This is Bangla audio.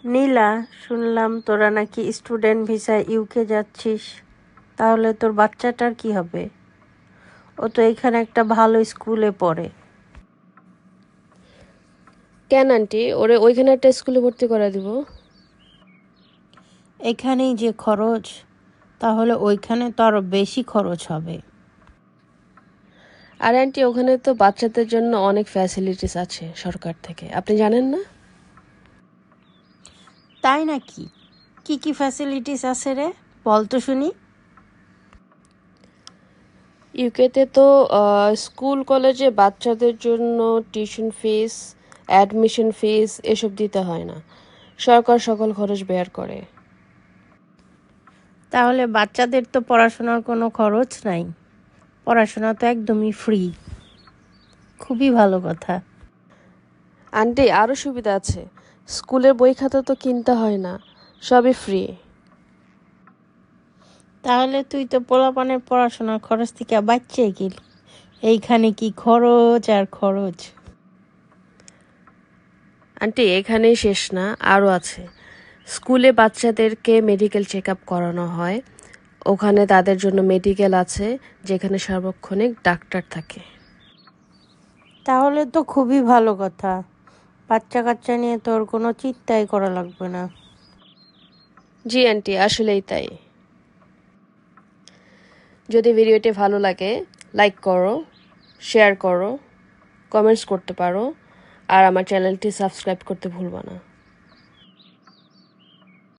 নীলা, শুনলাম তোরা নাকি স্টুডেন্ট ভিসায় ইউকে যাচ্ছিস। তাহলে তোর বাচ্চাটার কি হবে? ও তো এখানে একটা ভালো স্কুলে পড়ে। কেন আন্টি, ওরে ওইখানে একটা স্কুলে ভর্তি করে দিব? এখানেই যে খরচ, তাহলে ওইখানে তো আরো বেশি খরচ হবে। আর আন্টি, ওখানে তো বাচ্চাদের জন্য অনেক ফ্যাসিলিটিস আছে সরকার থেকে, আপনি জানেন না? তাই নাকি? কি কি ফ্যাসিলিটিস আছে রে, বল তো শুনি। ইউকেতে তো স্কুল কলেজে বাচ্চাদের জন্য টিউশন ফিস, অ্যাডমিশন ফিস এসব দিতে হয় না। সরকার সকল খরচ বের করে। তাহলে বাচ্চাদের তো পড়াশোনার কোনো খরচ নাই, পড়াশোনা তো একদমই ফ্রি। খুবই ভালো কথা। আন্টি, আরও সুবিধা আছে। স্কুলের বই খাতা তো কিনতে হয় না, সবই ফ্রি। তাহলে তুই তো পোলাপানের পড়াশোনার খরচ থেকে বাঁচিয়ে গেলি। এইখানে কি খরচ আর খরচ। আন্টি, এখানেই শেষ না, আরও আছে। স্কুলে বাচ্চাদেরকে মেডিকেল চেক আপ করানো হয়। ওখানে তাদের জন্য মেডিকেল আছে, যেখানে সার্বক্ষণিক ডাক্তার থাকে। তাহলে তো খুবই ভালো কথা। বাচ্চা কাচ্চা নিয়ে তোর কোনো চিন্তাই করা লাগবে না। জি আন্টি, আসলেই তাই। যদি ভিডিওটি ভালো লাগে, লাইক করো, শেয়ার করো, কমেন্টস করতে পারো, আর আমার চ্যানেলটি সাবস্ক্রাইব করতে ভুলবা না।